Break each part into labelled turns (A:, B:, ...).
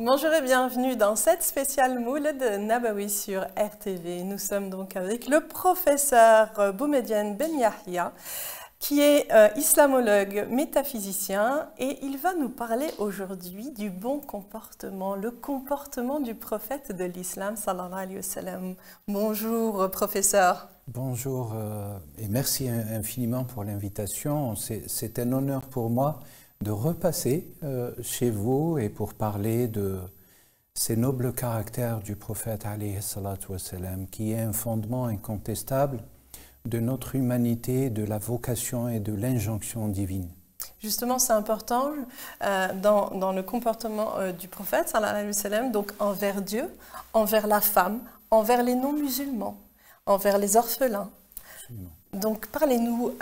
A: Bonjour et bienvenue dans cette spéciale Mouled Nabawi sur RTV. Nous sommes donc avec le professeur Boumediene Ben Yahia, qui est islamologue, métaphysicien, et il va nous parler aujourd'hui du bon comportement, le comportement du prophète de l'islam, sallallahu alayhi wa sallam. Bonjour professeur.
B: Bonjour et merci infiniment pour l'invitation. C'est un honneur pour moi de repasser chez vous et pour parler de ces nobles caractères du prophète alayhi salatu wa sallam, qui est un fondement incontestable de notre humanité, de la vocation et de l'injonction divine.
A: Justement, c'est important dans le comportement du prophète, sallallahu alayhi wa sallam, donc envers Dieu, envers la femme, envers les non-musulmans, envers les orphelins. Absolument. Donc, parlez-nous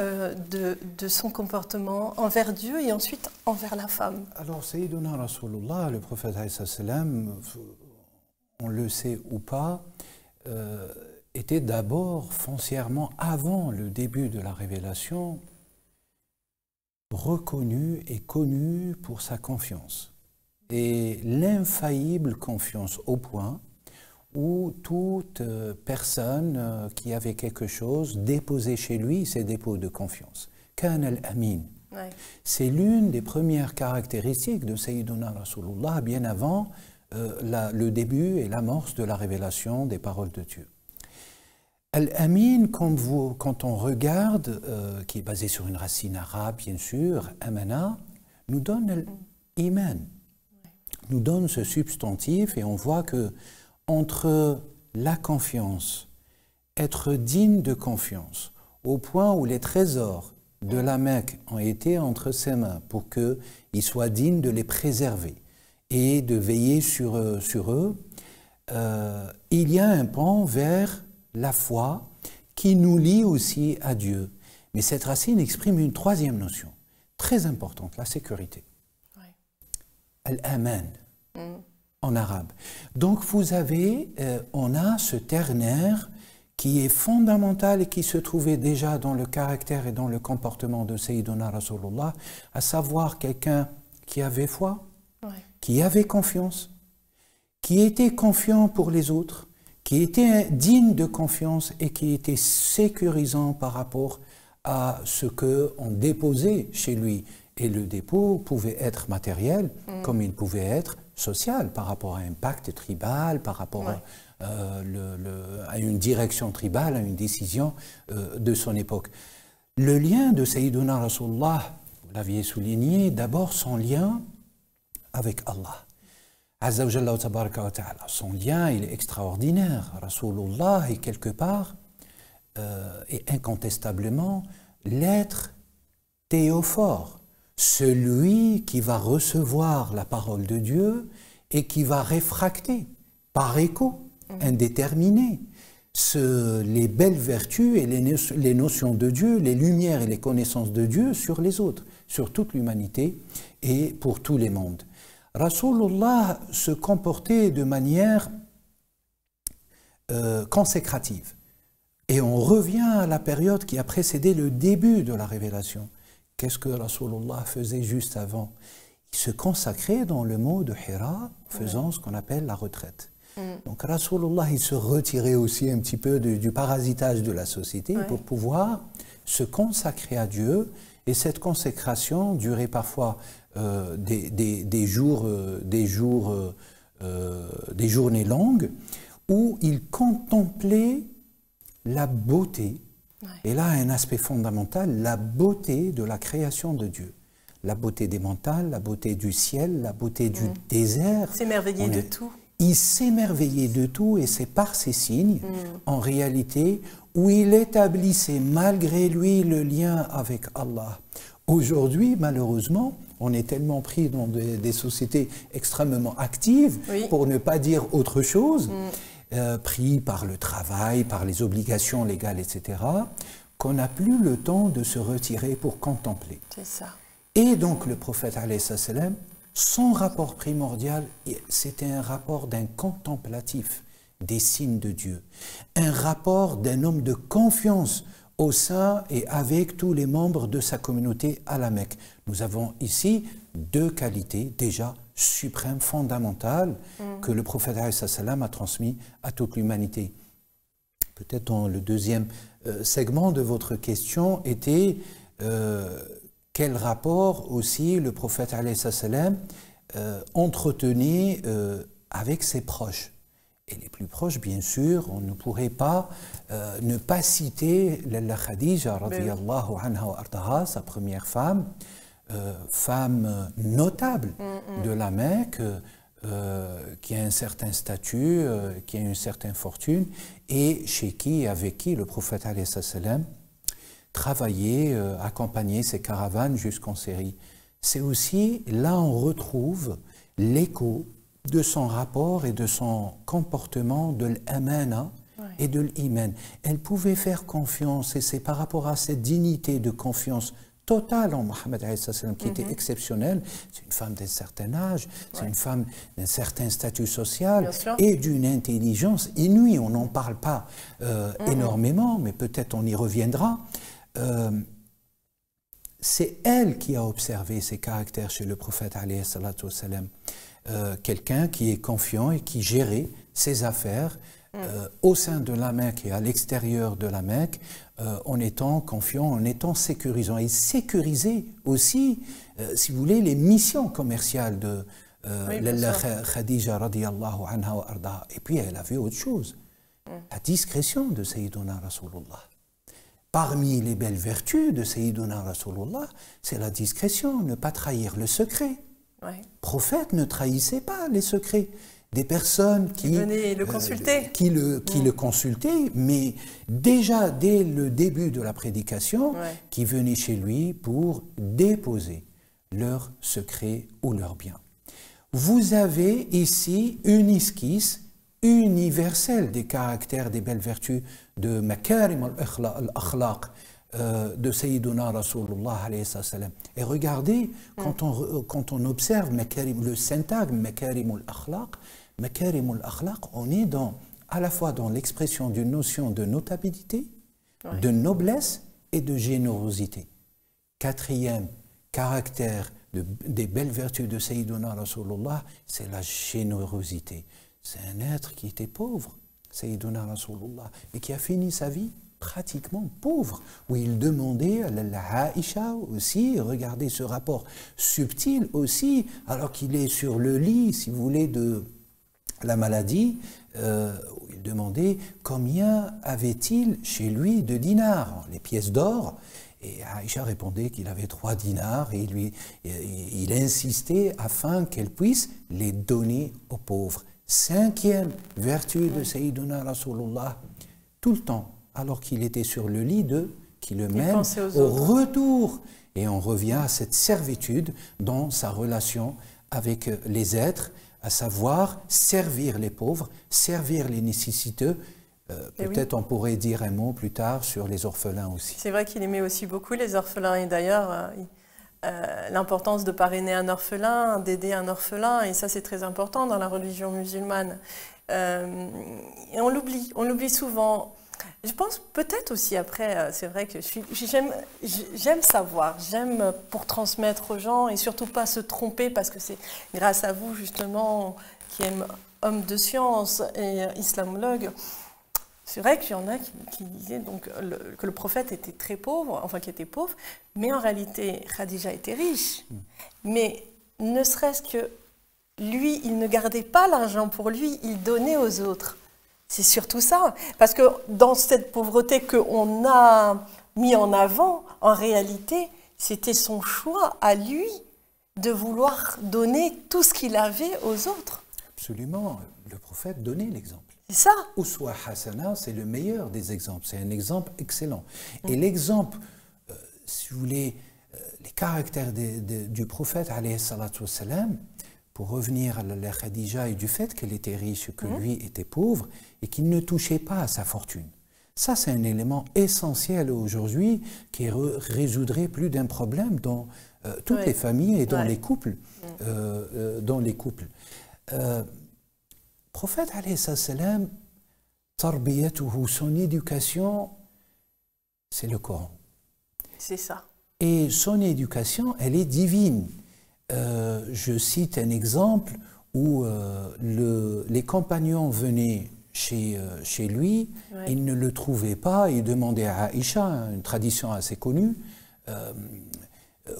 A: de son comportement envers Dieu et ensuite envers la femme.
B: Alors, Sayyiduna Rasulullah, le prophète alayhi sallam, on le sait ou pas, était d'abord foncièrement, avant le début de la révélation, reconnu et connu pour sa confiance. Et l'infaillible confiance au point où toute personne qui avait quelque chose déposait chez lui ses dépôts de confiance. Kan al-Amin. Ouais. C'est l'une des premières caractéristiques de Sayyiduna Rasulullah, bien avant le début et l'amorce de la révélation des paroles de Dieu. Al-Amin, quand on regarde, qui est basé sur une racine arabe, bien sûr, Amana, nous donne l'iman, nous donne ce substantif, et on voit que entre la confiance, être digne de confiance, au point où les trésors de la Mecque ont été entre ses mains pour qu'il soit digne de les préserver et de veiller sur eux, il y a un pan vers la foi qui nous lie aussi à Dieu. Mais cette racine exprime une troisième notion, très importante, la sécurité. Oui. Al-Aman, en arabe. Donc vous avez, on a ce ternaire qui est fondamental et qui se trouvait déjà dans le caractère et dans le comportement de Sayyiduna Rasulullah, à savoir quelqu'un qui avait foi, qui avait confiance, qui était confiant pour les autres, qui était digne de confiance et qui était sécurisant par rapport à ce qu'on déposait chez lui. Et le dépôt pouvait être matériel, comme il pouvait être social, par rapport à un pacte tribal, par rapport à une direction tribale, à une décision de son époque. Le lien de Sayyiduna Rasulullah, vous l'aviez souligné, d'abord son lien avec Allah. Azza wa Jalla tabaraka wa ta'ala. Son lien, il est extraordinaire. Rasulullah est quelque part, et incontestablement, l'être théophore, celui qui va recevoir la parole de Dieu et qui va réfracter par écho indéterminé les belles vertus et les notions de Dieu, les lumières et les connaissances de Dieu sur les autres, sur toute l'humanité et pour tous les mondes. Rasulullah se comportait de manière consécrative. Et on revient à la période qui a précédé le début de la révélation. Qu'est-ce que Rasulullah faisait juste avant? Il se consacrait dans le mot de Hira, faisant ce qu'on appelle la retraite. Donc Rasulullah, il se retirait aussi un petit peu du parasitage de la société pour pouvoir se consacrer à Dieu. Et cette consécration durait parfois des journées longues où il contemplait la beauté, et là un aspect fondamental, la beauté de la création de Dieu. La beauté des montagnes, la beauté du ciel, la beauté du désert.
A: S'émerveiller de tout.
B: Il s'émerveillait de tout, et c'est par ces signes, en réalité, où il établissait malgré lui le lien avec Allah. Aujourd'hui, malheureusement, on est tellement pris dans des sociétés extrêmement actives, pour ne pas dire autre chose, pris par le travail, par les obligations légales, etc., qu'on n'a plus le temps de se retirer pour contempler.
A: C'est ça.
B: Et donc le prophète, alayhi salam, son rapport primordial, c'était un rapport d'un contemplatif des signes de Dieu, un rapport d'un homme de confiance au sein et avec tous les membres de sa communauté à la Mecque. Nous avons ici deux qualités déjà suprêmes, fondamentales, que le prophète a transmis à toute l'humanité. Peut-être dans le deuxième segment de votre question était quel rapport aussi le prophète entretenait avec ses proches. Et les plus proches, bien sûr, on ne pourrait pas ne pas citer la Khadija, radiyallahu anha wa ardaha, sa première femme, femme notable de la Mecque, qui a un certain statut, qui a une certaine fortune, et chez qui, avec qui le prophète travaillait, accompagnait ses caravanes jusqu'en Syrie. C'est aussi, là on retrouve l'écho de son rapport et de son comportement de l'amana et de l'iman. Elle pouvait faire confiance, et c'est par rapport à cette dignité de confiance totale en Mohammed qui était exceptionnelle. C'est une femme d'un certain âge, c'est une femme d'un certain statut social et d'une intelligence inouïe. On n'en parle pas énormément, mais peut-être on y reviendra. C'est elle qui a observé ces caractères chez le prophète alayhi salatu wassalam. Quelqu'un qui est confiant et qui gérait ses affaires au sein de la Mecque et à l'extérieur de la Mecque, en étant confiant, en étant sécurisant. Et sécuriser aussi, si vous voulez, les missions commerciales de Khadija radiyallahu anha wa ardaha. Et puis elle avait autre chose, la discrétion de Sayyiduna Rasulullah. Parmi les belles vertus de Sayyiduna Rasulullah, c'est la discrétion, ne pas trahir le secret. Le prophète ne trahissait pas les secrets des personnes qui
A: venaient le consulter.
B: Qui le consultaient, mais déjà dès le début de la prédication, qui venaient chez lui pour déposer leurs secrets ou leurs biens. Vous avez ici une esquisse universelle des caractères, des belles vertus de Makarim al-Akhlaq, de Sayyiduna Rasulullah alayhi salam. Et regardez, quand on observe le syntagme Makarim al-Akhlaq, on est à la fois dans l'expression d'une notion de notabilité, de noblesse et de générosité. Quatrième caractère des belles vertus de Sayyiduna Rasulullah, c'est la générosité. C'est un être qui était pauvre, Sayyiduna Rasulullah, et qui a fini sa vie pratiquement pauvre, où il demandait à la Aïcha aussi, regardez ce rapport subtil aussi, alors qu'il est sur le lit, si vous voulez, de la maladie, où il demandait combien avait-il chez lui de dinars, les pièces d'or, et Aïcha répondait qu'il avait 3 dinars, et il insistait afin qu'elle puisse les donner aux pauvres. 5e vertu de Sayyiduna Rasulullah, tout le temps, alors qu'il était sur le lit qui le mène au retour. Et on revient à cette servitude dans sa relation avec les êtres, à savoir servir les pauvres, servir les nécessiteux. Peut-être on pourrait dire un mot plus tard sur les orphelins aussi.
A: C'est vrai qu'il aimait aussi beaucoup les orphelins, et d'ailleurs l'importance de parrainer un orphelin, d'aider un orphelin, et ça c'est très important dans la religion musulmane. Et on l'oublie souvent. Je pense peut-être aussi après, c'est vrai que j'aime savoir, j'aime pour transmettre aux gens et surtout pas se tromper, parce que c'est grâce à vous justement qui êtes homme de science et islamologue. C'est vrai qu'il y en a qui disaient donc que le prophète était très pauvre, enfin qui était pauvre, mais en réalité Khadija était riche. Mais ne serait-ce que lui, il ne gardait pas l'argent pour lui, il donnait aux autres. C'est surtout ça, parce que dans cette pauvreté qu'on a mis en avant, en réalité, c'était son choix à lui de vouloir donner tout ce qu'il avait aux autres.
B: Absolument, le prophète donnait l'exemple.
A: C'est ça.
B: Uswa Hasana, c'est le meilleur des exemples, c'est un exemple excellent. Et l'exemple, si vous voulez, les caractères du prophète, alayhi salatu wassalam, pour revenir à la Khadija et du fait qu'elle était riche, que lui était pauvre et qu'il ne touchait pas à sa fortune. Ça, c'est un élément essentiel aujourd'hui qui résoudrait plus d'un problème dans toutes les familles et dans les couples. Prophète, alayhi salam, son éducation, c'est le Coran.
A: C'est ça.
B: Et son éducation, elle est divine. Je cite un exemple où les compagnons venaient chez lui, ouais. Ils ne le trouvaient pas, ils demandaient à Aïcha, une tradition assez connue,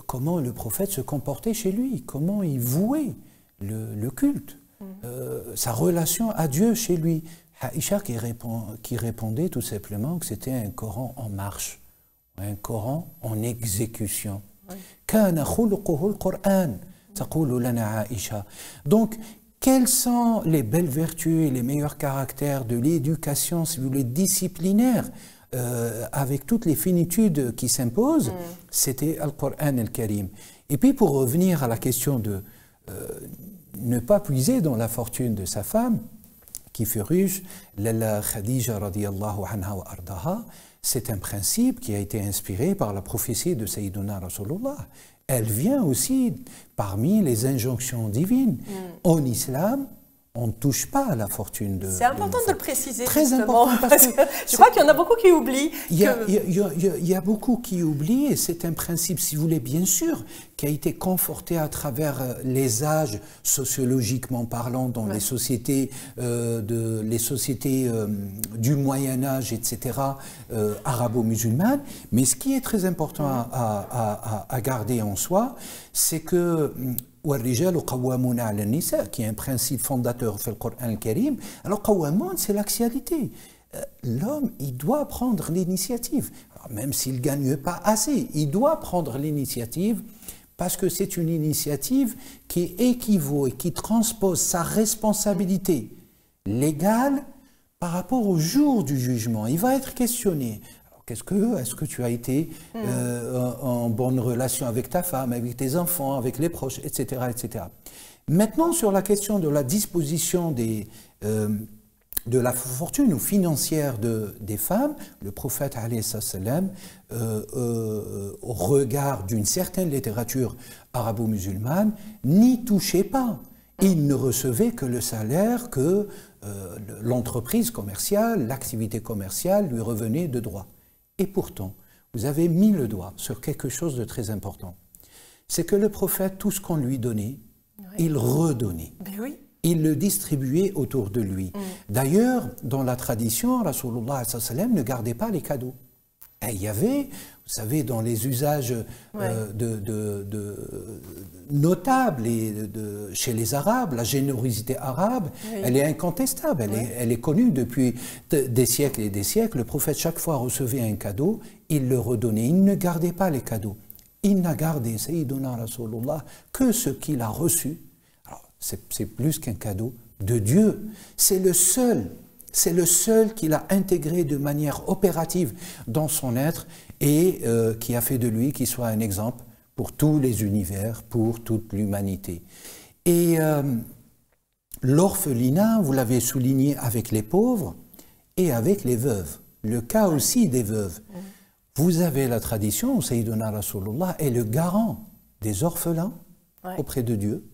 B: comment le prophète se comportait chez lui, comment il vouait le culte, sa relation à Dieu chez lui. Aïcha qui répondait tout simplement que c'était un Coran en marche, un Coran en exécution. كان خلقه القرآن تقول لنا عائشة. Donc, quelles sont les belles vertus et les meilleurs caractères de l'éducation, si vous voulez, disciplinaire, avec toutes les finitudes qui s'imposent? C'était Al-Qur'an al-Karim. Et puis, pour revenir à la question de ne pas puiser dans la fortune de sa femme, qui fut riche, Lalla Khadija radiyallahu anha wa ardaha, c'est un principe qui a été inspiré par la prophétie de Sayyiduna Rasulullah. Elle vient aussi parmi les injonctions divines. En islam, on ne touche pas à la fortune de...
A: C'est important de le préciser.
B: Très
A: justement,
B: important parce que
A: je crois qu'il y en a beaucoup qui oublient.
B: Il y a beaucoup qui oublient, et c'est un principe, si vous voulez, bien sûr, qui a été conforté à travers les âges, sociologiquement parlant, dans les sociétés, du Moyen-Âge, etc., arabo-musulmanes. Mais ce qui est très important à garder en soi, c'est que... qui est un principe fondateur dans le Coran al-Karim. Alors, qawwamun, c'est l'axialité. L'homme, il doit prendre l'initiative. Même s'il ne gagne pas assez, il doit prendre l'initiative parce que c'est une initiative qui équivaut et qui transpose sa responsabilité légale par rapport au jour du jugement. Il va être questionné. Est-ce que tu as été en bonne relation avec ta femme, avec tes enfants, avec les proches, etc., etc. Maintenant, sur la question de la disposition de la fortune ou financière des femmes, le prophète, alayhi salam, au regard d'une certaine littérature arabo-musulmane, n'y touchait pas. Il ne recevait que le salaire que l'entreprise commerciale, l'activité commerciale lui revenait de droit. Et pourtant, vous avez mis le doigt sur quelque chose de très important. C'est que le prophète, tout ce qu'on lui donnait, il redonnait.
A: Ben oui.
B: Il le distribuait autour de lui. D'ailleurs, dans la tradition, Rasulullah sallam ne gardait pas les cadeaux. Et il y avait, vous savez, dans les usages notables chez les Arabes, la générosité arabe, elle est incontestable, elle est connue depuis des siècles et des siècles. Le prophète, chaque fois, recevait un cadeau, il le redonnait. Il ne gardait pas les cadeaux. Il n'a gardé, Sayyiduna Rasulullah, que ce qu'il a reçu. Alors, c'est plus qu'un cadeau de Dieu. C'est le seul qu'il a intégré de manière opérative dans son être et qui a fait de lui qu'il soit un exemple pour tous les univers, pour toute l'humanité. Et l'orphelinat, vous l'avez souligné, avec les pauvres et avec les veuves. Le cas aussi des veuves. Vous avez la tradition où Sayyiduna Rasulullah est le garant des orphelins auprès de Dieu,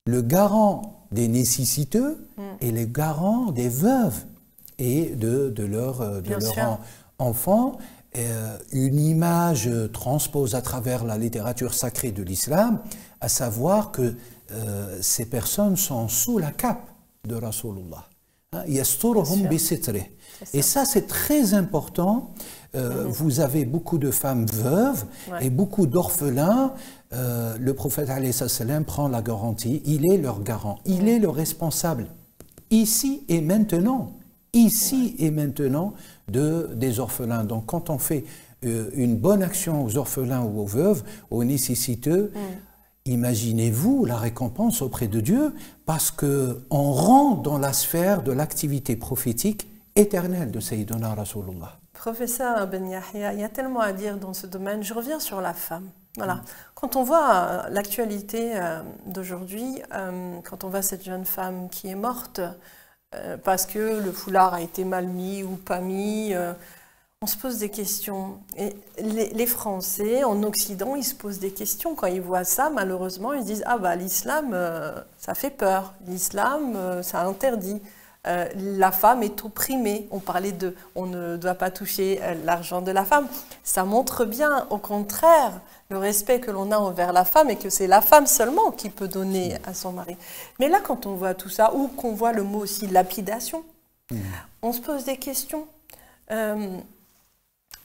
B: le garant des nécessiteux et le garant des veuves et de leurs enfants. Une image transpose à travers la littérature sacrée de l'islam, à savoir que ces personnes sont sous la cape de Rasulullah. Et ça, c'est très important. Vous avez beaucoup de femmes veuves et beaucoup d'orphelins. Le prophète alayhi salam prend la garantie. Il est leur garant. Il est le responsable. Ici et maintenant. Ici et maintenant des orphelins. Donc, quand on fait une bonne action aux orphelins ou aux veuves, aux nécessiteux, imaginez-vous la récompense auprès de Dieu, parce qu'on rentre dans la sphère de l'activité prophétique éternelle de Sayyiduna Rasulullah.
A: Professeur Ben Yahya, il y a tellement à dire dans ce domaine. Je reviens sur la femme. Voilà. Quand on voit l'actualité d'aujourd'hui, quand on voit cette jeune femme qui est morte parce que le foulard a été mal mis ou pas mis, on se pose des questions. Et les Français, en Occident, ils se posent des questions. Quand ils voient ça, malheureusement, ils se disent « Ah bah l'islam, ça fait peur. L'islam, ça interdit. » la femme est opprimée. On parlait de on ne doit pas toucher l'argent de la femme. Ça montre bien, au contraire, le respect que l'on a envers la femme et que c'est la femme seulement qui peut donner à son mari. Mais là, quand on voit tout ça, ou qu'on voit le mot aussi lapidation, on se pose des questions.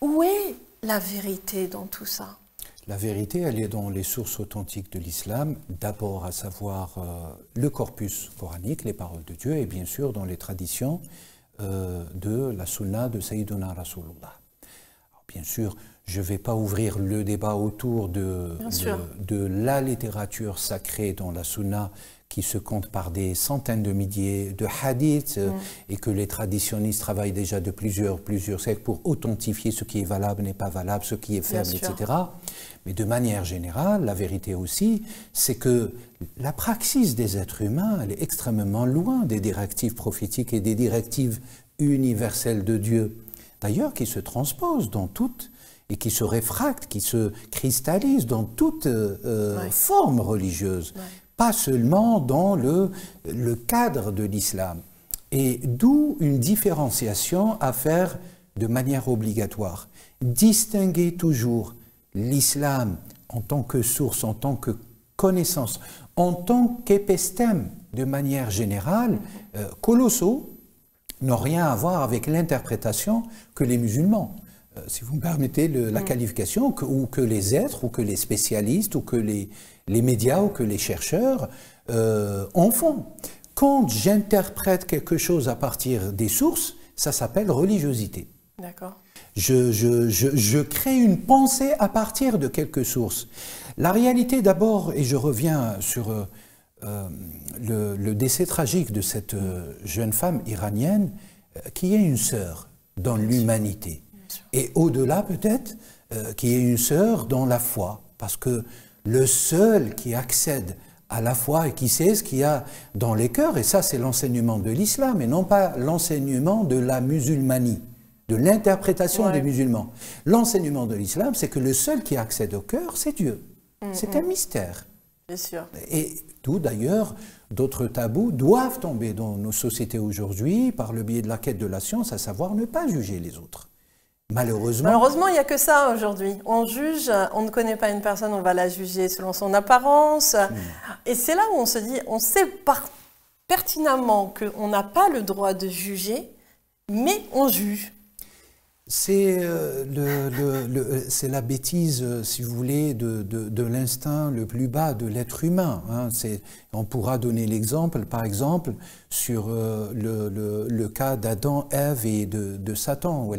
A: Où est la vérité dans tout ça?
B: La vérité, elle est dans les sources authentiques de l'islam, d'abord à savoir le corpus coranique, les paroles de Dieu, et bien sûr dans les traditions de la sunna de Sayyiduna Rasulullah. Alors, bien sûr, je ne vais pas ouvrir le débat autour de la littérature sacrée dans la sunna qui se compte par des centaines de milliers de hadiths et que les traditionnistes travaillent déjà de plusieurs siècles pour authentifier ce qui est valable, n'est pas valable, ce qui est faible, etc. Mais de manière générale, la vérité aussi, c'est que la praxis des êtres humains, elle est extrêmement loin des directives prophétiques et des directives universelles de Dieu. D'ailleurs, qui se transposent dans toutes et qui se réfractent, qui se cristallisent dans toute forme religieuse. Pas seulement dans le cadre de l'islam. Et d'où une différenciation à faire de manière obligatoire. Distinguer toujours l'islam en tant que source, en tant que connaissance, en tant qu'épistème de manière générale, colossaux, n'ont rien à voir avec l'interprétation que les musulmans, si vous me permettez la qualification, ou que les êtres, ou que les spécialistes, ou que les médias, ou que les chercheurs en font. Quand j'interprète quelque chose à partir des sources, ça s'appelle religiosité.
A: D'accord.
B: Je crée une pensée à partir de quelques sources. La réalité d'abord, et je reviens sur le décès tragique de cette jeune femme iranienne, qui est une sœur dans l'humanité. Et au-delà peut-être, qui est une sœur dans la foi. Parce que le seul qui accède à la foi et qui sait ce qu'il y a dans les cœurs, et ça c'est l'enseignement de l'islam, et non pas l'enseignement de la musulmanie, de l'interprétation des musulmans. L'enseignement de l'islam, c'est que le seul qui accède au cœur, c'est Dieu. C'est un mystère.
A: Bien sûr.
B: Et tout d'ailleurs, d'autres tabous doivent tomber dans nos sociétés aujourd'hui par le biais de la quête de la science, à savoir ne pas juger les autres.
A: Malheureusement, il n'y a que ça aujourd'hui. On juge, on ne connaît pas une personne, on va la juger selon son apparence. Et c'est là où on se dit, on sait pertinemment qu'on n'a pas le droit de juger, mais on juge.
B: C'est la bêtise, si vous voulez, de l'instinct le plus bas de l'être humain. Hein. On pourra donner l'exemple, par exemple, sur le cas d'Adam, Ève et de Satan.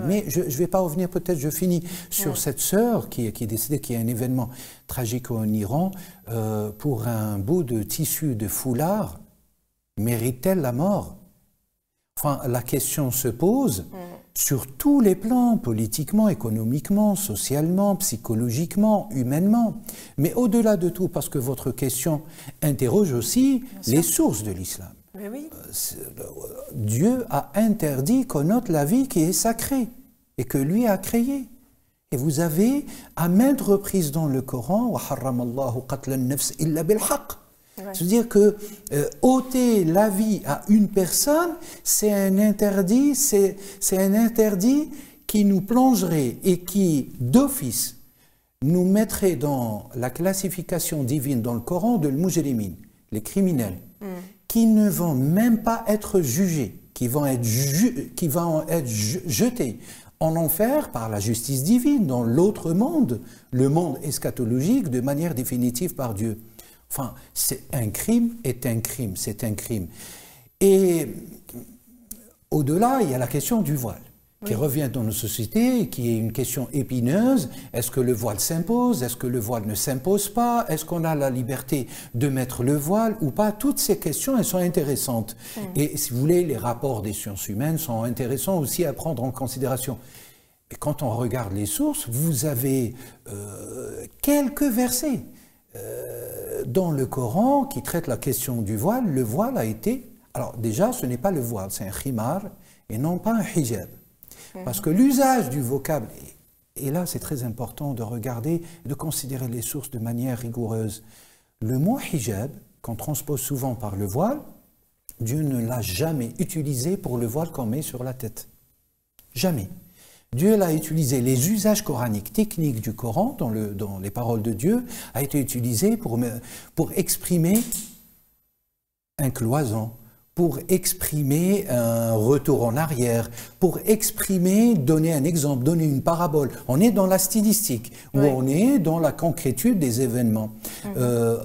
B: Mais je ne vais pas revenir, peut-être je finis sur cette sœur qui est décédée, qui est un événement tragique en Iran, pour un bout de tissu de foulard. Mérite-t-elle la mort? Enfin, la question se pose sur tous les plans, politiquement, économiquement, socialement, psychologiquement, humainement. Mais au-delà de tout, parce que votre question interroge aussi les sources de l'islam.
A: Oui.
B: Dieu a interdit qu'on ôte la vie qui est sacrée et que lui a créée. Et vous avez à maintes reprises dans le Coran « وَحَرَّمَ قَتْلَ النَّفْسِ إِلَّا بِالْحَقِّ » C'est-à-dire que ôter la vie à une personne, c'est un interdit, qui nous plongerait et qui, d'office, nous mettrait dans la classification divine dans le Coran de l'mujrimin, les criminels, qui ne vont même pas être jugés, qui vont être jetés en enfer par la justice divine dans l'autre monde, le monde eschatologique, de manière définitive par Dieu. Enfin, c'est un crime, c'est un crime. Et au-delà, il y a la question du voile, qui revient dans nos sociétés, qui est une question épineuse. Est-ce que le voile s'impose? Est-ce que le voile ne s'impose pas? Est-ce qu'on a la liberté de mettre le voile ou pas? Toutes ces questions, elles sont intéressantes. Et si vous voulez, les rapports des sciences humaines sont intéressants aussi à prendre en considération. Et quand on regarde les sources, vous avez quelques versets dans le Coran qui traite la question du voile. Le voile a été... Alors déjà, ce n'est pas le voile, c'est un khimar et non pas un hijab. Parce que l'usage du vocable, et là c'est très important de regarder, de considérer les sources de manière rigoureuse. Le mot hijab, qu'on transpose souvent par le voile, Dieu ne l'a jamais utilisé pour le voile qu'on met sur la tête. Jamais. Dieu l'a utilisé, les usages coraniques, techniques du Coran, dans les paroles de Dieu, a été utilisé pour exprimer un cloison, pour exprimer un retour en arrière, pour exprimer, donner un exemple, donner une parabole. On est dans la stylistique, ou on est dans la concrétude des événements.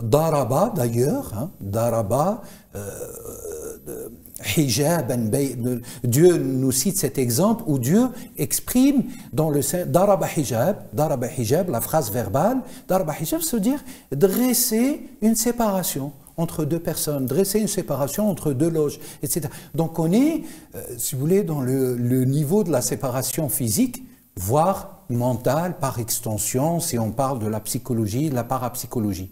B: Daraba, d'ailleurs, hein, Daraba, hijab, Dieu nous cite cet exemple où Dieu exprime dans le daraba hijab, la phrase verbale, daraba hijab, ça veut dire dresser une séparation entre deux personnes, dresser une séparation entre deux loges, etc. Donc on est, si vous voulez, dans le niveau de la séparation physique, voire mentale par extension, si on parle de la psychologie, de la parapsychologie.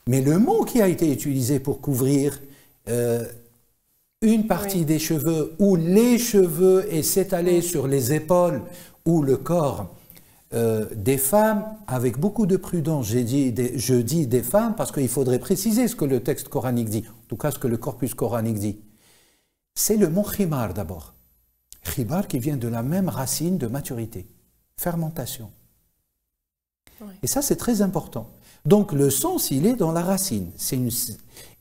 B: Mais le mot qui a été utilisé pour couvrir une partie des cheveux ou les cheveux et s'étaler sur les épaules ou le corps des femmes, avec beaucoup de prudence, je dis des femmes parce qu'il faudrait préciser ce que le texte coranique dit, en tout cas ce que le corpus coranique dit. C'est le mot khimar d'abord. Khimar qui vient de la même racine de maturité, fermentation. Oui. Et ça c'est très important. Donc le sens il est dans la racine.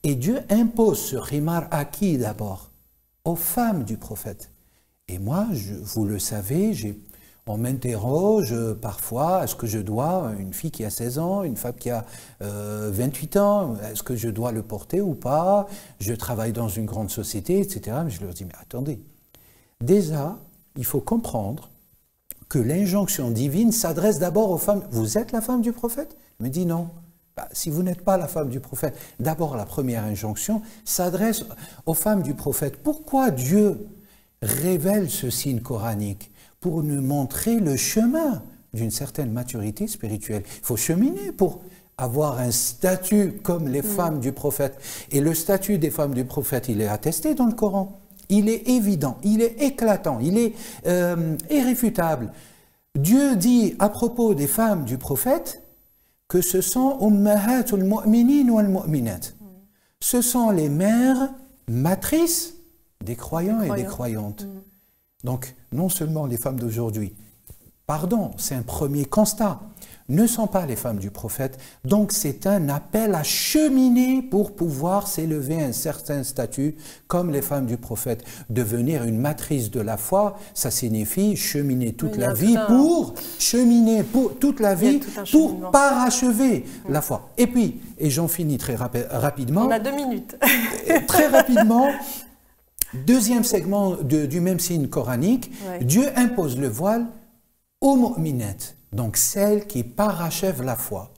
B: Et Dieu impose ce khimar à qui d'abord? Aux femmes du prophète. Et moi, vous le savez, on m'interroge parfois, est-ce que je dois, une fille qui a 16 ans, une femme qui a 28 ans, est-ce que je dois le porter ou pas? Je travaille dans une grande société, etc. Mais je leur dis, mais attendez, déjà, il faut comprendre que l'injonction divine s'adresse d'abord aux femmes. Vous êtes la femme du prophète? Il me dit non. Si vous n'êtes pas la femme du prophète, d'abord la première injonction s'adresse aux femmes du prophète. Pourquoi Dieu révèle ce signe coranique? Pour nous montrer le chemin d'une certaine maturité spirituelle. Il faut cheminer pour avoir un statut comme les femmes du prophète. Et le statut des femmes du prophète, il est attesté dans le Coran. Il est évident, il est éclatant, il est irréfutable. Dieu dit à propos des femmes du prophète que ce sont ummahatul mu'minin wal mu'minat. Ce sont les mères matrices des croyants et des croyantes. Donc, non seulement les femmes d'aujourd'hui, pardon, c'est un premier constat, ne sont pas les femmes du prophète, donc c'est un appel à cheminer pour pouvoir s'élever à un certain statut comme les femmes du prophète. Devenir une matrice de la foi, ça signifie cheminer toute la vie pour cheminer toute la vie pour parachever la foi. Et puis, et j'en finis très rapidement.
A: On a 2 minutes.
B: Très rapidement. Deuxième segment du même signe coranique, Dieu impose le voile aux mu'minat, donc celles qui parachèvent la foi.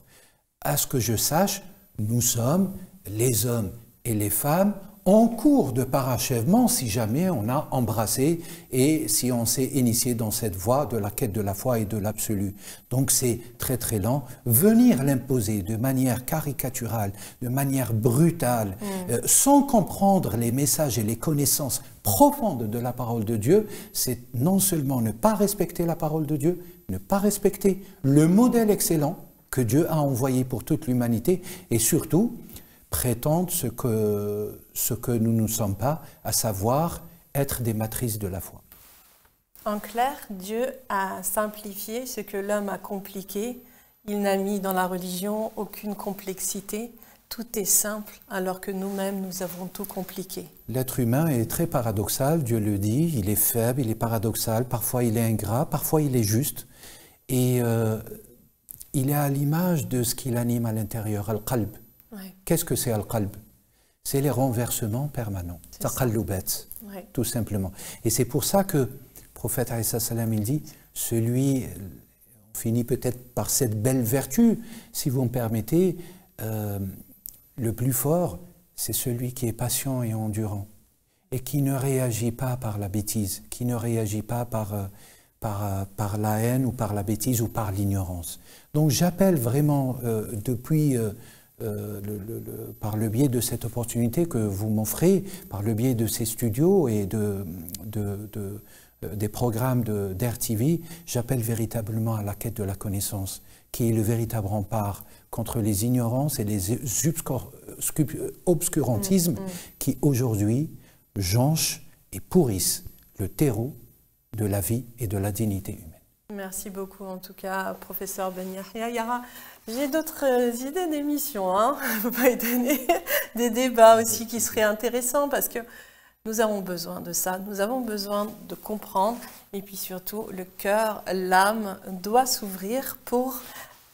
B: À ce que je sache, nous sommes, les hommes et les femmes, en cours de parachèvement si jamais on a embrassé et si on s'est initié dans cette voie de la quête de la foi et de l'absolu. Donc c'est très très lent. Venir l'imposer de manière caricaturale, de manière brutale, sans comprendre les messages et les connaissances profondes de la parole de Dieu, c'est non seulement ne pas respecter la parole de Dieu, ne pas respecter le modèle excellent que Dieu a envoyé pour toute l'humanité et surtout prétendre ce que nous ne sommes pas, à savoir être des matrices de la foi.
A: En clair, Dieu a simplifié ce que l'homme a compliqué. Il n'a mis dans la religion aucune complexité. Tout est simple, alors que nous-mêmes, nous avons tout compliqué.
B: L'être humain est très paradoxal, Dieu le dit, il est faible, il est paradoxal, parfois il est ingrat, parfois il est juste. Et il est à l'image de ce qui l'anime à l'intérieur, al-qalb. Qu'est-ce que c'est al-qalb? C'est les renversements permanents, taqallubat, tout simplement. Et c'est pour ça que le prophète alayhi salam il dit, on finit peut-être par cette belle vertu, si vous me permettez, le plus fort, c'est celui qui est patient et endurant, et qui ne réagit pas par la bêtise, qui ne réagit pas par la haine ou par la bêtise ou par l'ignorance. Donc j'appelle vraiment par le biais de cette opportunité que vous m'offrez, par le biais de ces studios et des programmes d'RTV, j'appelle véritablement à la quête de la connaissance, qui est le véritable rempart contre les ignorances et les obscurantismes qui aujourd'hui jonchent et pourrissent le terreau de la vie et de la dignité humaine.
A: Merci beaucoup en tout cas, professeur Ben Yahya. J'ai d'autres idées d'émissions, hein. Vous pouvez donner des débats aussi qui seraient intéressants parce que nous avons besoin de ça, nous avons besoin de comprendre et puis surtout le cœur, l'âme doit s'ouvrir pour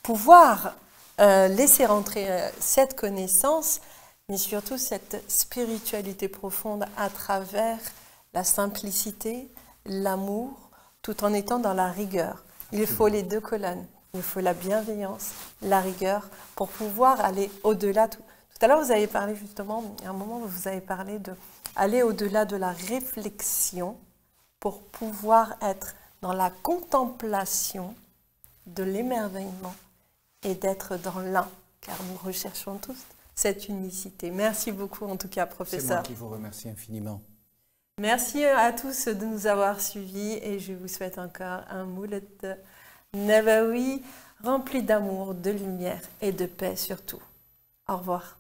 A: pouvoir laisser rentrer cette connaissance, mais surtout cette spiritualité profonde à travers la simplicité, l'amour, tout en étant dans la rigueur. Il faut les deux colonnes, il faut la bienveillance, la rigueur pour pouvoir aller au-delà. Tout à l'heure, vous avez parlé justement, à un moment, vous avez parlé d'aller au-delà de la réflexion pour pouvoir être dans la contemplation de l'émerveillement et d'être dans l'un, car nous recherchons tous cette unicité. Merci beaucoup en tout cas, professeur.
B: C'est moi qui vous remercie infiniment.
A: Merci à tous de nous avoir suivis et je vous souhaite encore un Mouled Nabawi rempli d'amour, de lumière et de paix surtout. Au revoir.